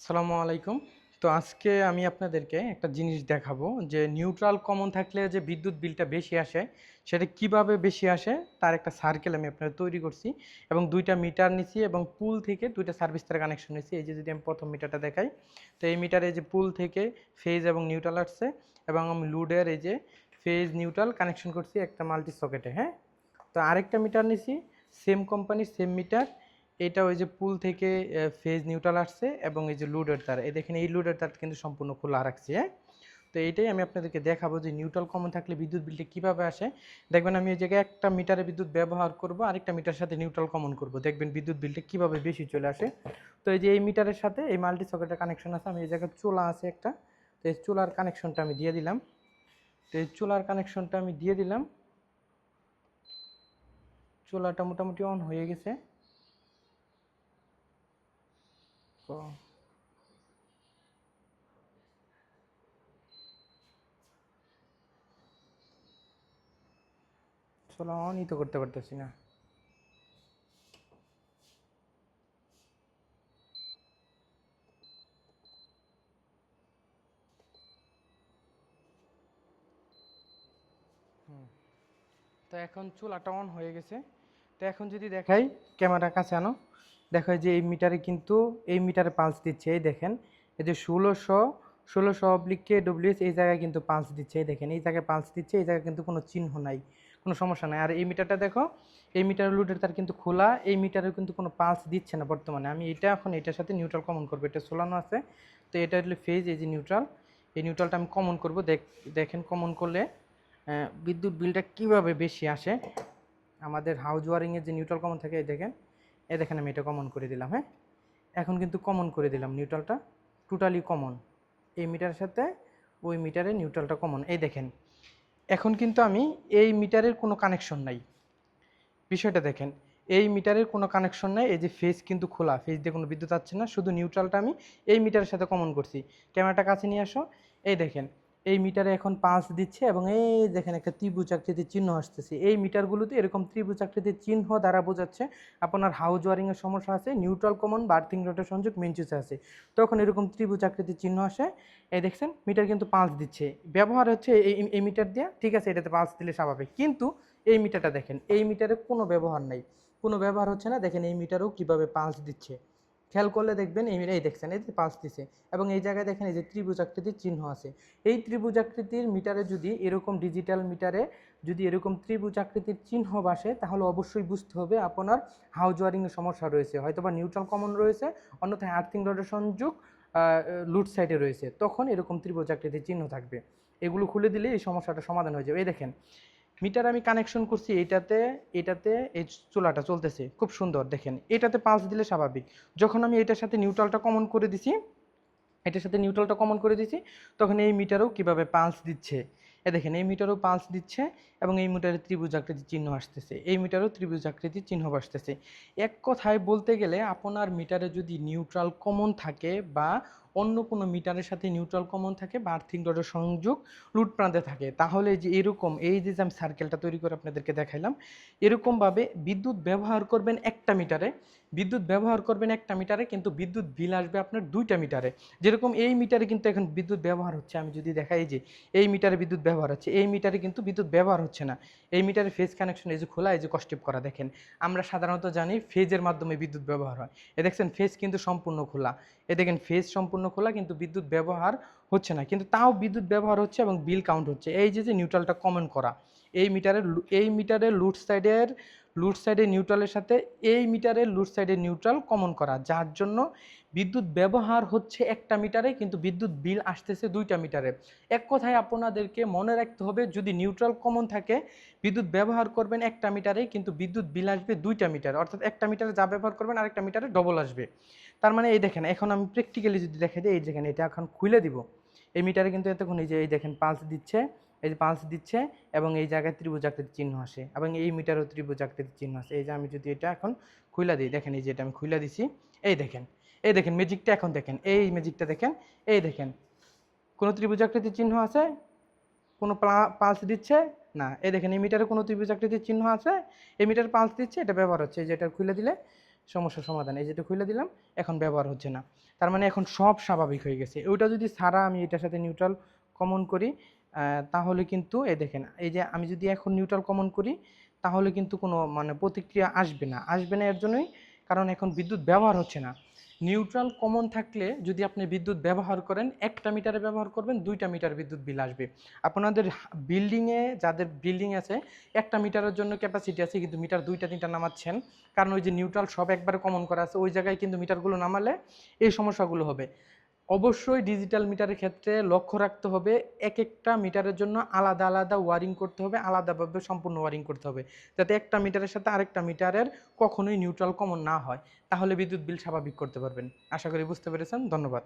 আসসালামু আলাইকুম। তো আজকে আমি আপনাদেরকে একটা জিনিস দেখাবো যে নিউট্রাল কমন থাকলে যে বিদ্যুৎ বিলটা বেশি আসে, সেটা কিভাবে বেশি আসে তার একটা সার্কেল আমি আপনাদের তৈরি করছি এবং ২ টা মিটার নিছি এবং পুল থেকে ২ টা সার্ভিস তার কানেকশন নিছি। এই যে যদি আমি ১ম মিটারটা দেখাই, তো এই মিটারে এই যে পুল থেকে ফেজ এবং নিউট্রাল আসছে এবং আমি লোডের এই যে ফেজ নিউট্রাল কানেকশন করছি একটা মাল্টি সকেটে, হ্যাঁ? তো আরেকটা মিটার নিছি, সেম কোম্পানির সেম মিটার। এটা ওই যে পুল থেকে ফেজ নিউট্রাল আসছে এবং এই যে লোডের তার, এই দেখেন এই লোডের তার কিন্তু সম্পূর্ণ খোলা রাখছি, হ্যাঁ? তো এইটাই আমি আপনাদেরকে দেখাবো যে নিউট্রাল কমন থাকলে বিদ্যুৎ বিলটা কীভাবে আসে। দেখবেন আমি এই জায়গায় একটা মিটারে বিদ্যুৎ ব্যবহার করব, আরেকটা মিটারের সাথে নিউট্রাল কমন করব, দেখবেন বিদ্যুৎ বিলটা কীভাবে বেশি চলে আসে। তো এই যে এই মিটারের সাথে এই মাল্টি সকেটের কানেকশন আছে, আমি এই জায়গায় চুলা আছে একটা, তো এই চুলার কানেকশনটা আমি দিয়ে দিলাম। তো এই চুলার কানেকশনটা আমি দিয়ে দিলাম, চুলাটা মোটামুটি অন হয়ে গেছে। তো চুলা অনই তো করতে পারতেছি না। তো এখন চুলাটা অন হয়ে গেছে। তো এখন যদি দেখাই, ক্যামেরার কাছে আনো, দেখো যে এই মিটারে কিন্তু এই মিটারে পালস দিচ্ছে, এই দেখেন এই যে ১৬০০ এই জায়গায় কিন্তু পালস দিচ্ছে, এই দেখেন এই জায়গায় পালস দিচ্ছে, এই জায়গায় কিন্তু কোনো চিহ্ন নাই, কোনো সমস্যা নাই। আর এই মিটারটা দেখো, এই মিটার লোডের তার কিন্তু খোলা, এই মিটারে কিন্তু কোনো পালস দিচ্ছে না বর্তমানে। আমি এটা এখন এটার সাথে নিউট্রাল কমন করবো, এটা সোলানো আছে। তো এটা হলো ফেজ, এই যে নিউট্রাল, এই নিউট্রালটা আমি কমন করবো। দেখেন কমন করলে বিদ্যুৎ বিলটা কিভাবে বেশি আসে। আমাদের হাউস ওয়ারিংয়ের যে নিউট্রাল কমন থাকে, এই দেখেন আমি এটা কমন করে দিলাম, হ্যাঁ? এখন কিন্তু কমন করে দিলাম, নিউট্রালটা টোটালি কমন, এই মিটারের সাথে ওই মিটারে নিউট্রালটা কমন, এই দেখেন। এখন কিন্তু আমি এই মিটারের কোনো কানেকশন নাই, বিষয়টা দেখেন, এই মিটারের কোনো কানেকশন নাই, এই যে ফেজ কিন্তু খোলা, ফেজ দিয়ে কোনো বিদ্যুৎ আসছে না, শুধু নিউট্রালটা আমি এই মিটারের সাথে কমন করছি। ক্যামেরাটা কাছে নিয়ে আসো, এই দেখেন এই মিটারে এখন পালস দিচ্ছে এবং এই দেখেন একটা ত্রিভুজ আকৃতির চিহ্ন আসতেছে। এই মিটারগুলোতে এরকম ত্রিভুজ আকৃতির চিহ্ন দ্বারা বোঝাচ্ছে আপনার হাউস ওয়ারিংয়ের সমস্যা আছে, নিউট্রাল কমন বা আর্থিং রডের সংযোগ মেইন সুইচে আছে, তখন এরকম ত্রিভুজ আকৃতির চিহ্ন আসে। এই দেখছেন মিটার কিন্তু পালস দিচ্ছে, ব্যবহার হচ্ছে এই মিটার দিয়ে, ঠিক আছে, এটাতে পালস দিলে স্বাভাবিক। কিন্তু এই মিটারটা দেখেন, এই মিটারে কোনো ব্যবহার নাই, কোনো ব্যবহার হচ্ছে না। দেখেন এই মিটারও কীভাবে পালস দিচ্ছে, খেয়াল করলে দেখবেন এই দেখছেন এই যে পালস দিচ্ছে এবং এই জায়গায় দেখেন এই যে ত্রিভুজ আকৃতির চিহ্ন আছে। এই ত্রিভুজ আকৃতির মিটারে যদি এরকম ডিজিটাল মিটারে যদি এরকম ত্রিভুজ আকৃতির চিহ্ন বসে, তাহলে অবশ্যই বুঝতে হবে আপনার হাউস ওয়ারিংয়ের সমস্যা রয়েছে, হয়তো বা নিউট্রাল কমন রয়েছে, অন্যথায় আর্থিং রডের সংযোগ লুট সাইডে রয়েছে, তখন এরকম ত্রিভুজ আকৃতির চিহ্ন থাকবে। এগুলো খুলে দিলে এই সমস্যাটা সমাধান হয়ে যাবে। এই দেখেন মিটার আমি কানেকশন করছি এটাতে, এটাতে এই চুলাটা চলতেছে খুব সুন্দর, দেখেন এটাতে পালস দিলে স্বাভাবিক। যখন আমি এটার সাথে নিউট্রালটা কমন করে দিছি, এটার সাথে নিউট্রালটা কমন করে দিছি, তখন এই মিটারও কিভাবে পালস দিচ্ছে, এ দেখেন এই মিটারও পালস দিচ্ছে এবং এই মিটারে ত্রিভুজ আকৃতির চিহ্ন আসতেছে, এই মিটারও ত্রিভুজ আকৃতির চিহ্ন আসতেছে। এক কথায় বলতে গেলে আপনার মিটারে যদি নিউট্রাল কমন থাকে বা অন্য কোনো মিটারের সাথে নিউট্রাল কমন থাকে বা আর্থিং রডের সংযোগ লুট প্রান্তে থাকে, তাহলে যে এরকম এই যে আমি সার্কেলটা তৈরি করে আপনাদেরকে দেখাইলাম, এরকমভাবে বিদ্যুৎ ব্যবহার করবেন একটা মিটারে, বিদ্যুৎ ব্যবহার করবেন একটা মিটারে, কিন্তু বিদ্যুৎ বিল আসবে আপনার 2টা মিটারে। যেরকম এই মিটারে কিন্তু এখন বিদ্যুৎ ব্যবহার হচ্ছে, আমি যদি দেখাই যে এই মিটারে বিদ্যুৎ ব্যবহার হচ্ছে, এই মিটারে কিন্তু বিদ্যুৎ ব্যবহার হচ্ছে না। এই মিটারে ফেজ কানেকশন এই যে খোলা, এই যে কস্টেপ করা, দেখেন আমরা সাধারণত জানি ফেজের মাধ্যমে বিদ্যুৎ ব্যবহার হয়। এ দেখছেন ফেজ কিন্তু সম্পূর্ণ খোলা, এ দেখেন ফেজ সম্পূর্ণ খোলা কিন্তু বিদ্যুৎ ব্যবহার হচ্ছে না, কিন্তু তাও বিদ্যুৎ ব্যবহার হচ্ছে এবং বিল কাউন্ট হচ্ছে। এই যে নিউট্রালটা কমন করা, এই মিটারের লুট সাইডের নিউট্রালের সাথে এই মিটারের লুট সাইডের নিউট্রাল কমন করা, যার জন্য বিদ্যুৎ ব্যবহার হচ্ছে একটা মিটারে কিন্তু বিদ্যুৎ বিল আসতেছে 2টা মিটারে। এক কথায় আপনাদেরকে মনে রাখতে হবে, যদি নিউট্রাল কমন থাকে বিদ্যুৎ ব্যবহার করবেন একটা মিটারে, কিন্তু বিদ্যুৎ বিল আসবে 2টা মিটারে, অর্থাৎ একটা মিটারে যা ব্যবহার করবেন আরেকটা মিটারে ডবল আসবে। তার মানে এই দেখেন, এখন আমি প্র্যাকটিক্যালি যদি দেখা দিই, এই দেখেন এটা এখন খুলে দিব, এই মিটারে কিন্তু এতক্ষণ এই যে এই দেখেন পালস দিচ্ছে, এই যে পালস দিচ্ছে এবং এই জায়গায় ত্রিভুজ আকৃতির চিহ্ন আসে এবং এই মিটারও ত্রিভুজ আকৃতির চিহ্ন আসে। এই যে আমি যদি এটা এখন খুলে দিই, দেখেন এই যে এটা আমি খুলে দিছি, এই দেখেন, এই দেখেন ম্যাজিকটা, এখন দেখেন এই ম্যাজিকটা দেখেন, এই দেখেন কোনো ত্রিভুজ আকৃতির চিহ্ন আছে, কোনো পালস দিচ্ছে না, এই দেখেন এই মিটারে কোনো ত্রিভুজ আকৃতির চিহ্ন আছে, এই মিটার পালস দিচ্ছে, এটা ব্যবহার হচ্ছে, এই যে এটা খুলে দিলে সমস্যার সমাধান। এই যেটা খুলে দিলাম, এখন ব্যবহার হচ্ছে না। তার মানে এখন সব স্বাভাবিক হয়ে গেছে। ওইটা যদি ছাড়া আমি এটার সাথে নিউট্রাল কমন করি, তাহলে কিন্তু এই দেখেন, এই যে আমি যদি এখন নিউট্রাল কমন করি, তাহলে কিন্তু কোনো মানে প্রতিক্রিয়া আসবে না। আসবে না এর জন্যই, কারণ এখন বিদ্যুৎ ব্যবহার হচ্ছে না। নিউট্রাল কমন থাকলে যদি আপনি বিদ্যুৎ ব্যবহার করেন, একটা মিটারে ব্যবহার করবেন, 2টা মিটার বিদ্যুৎ বিল আসবে। আপনাদের বিল্ডিংয়ে, যাদের বিল্ডিং আছে, একটা মিটারের জন্য ক্যাপাসিটি আছে, কিন্তু মিটার 2টা 3টা নামাচ্ছেন, কারণ ওই যে নিউট্রাল সব একবারে কমন করা আছে, ওই জায়গায় কিন্তু মিটারগুলো নামালে এই সমস্যাগুলো হবে। অবশ্যই ডিজিটাল মিটারের ক্ষেত্রে লক্ষ্য রাখতে হবে, এক একটা মিটারের জন্য আলাদা আলাদা ওয়ারিং করতে হবে, আলাদাভাবে সম্পূর্ণ ওয়ারিং করতে হবে, যাতে একটা মিটারের সাথে আরেকটা মিটারের কখনোই নিউট্রাল কমন না হয়। তাহলে বিদ্যুৎ বিল স্বাভাবিক করতে পারবেন। আশা করি বুঝতে পেরেছেন। ধন্যবাদ।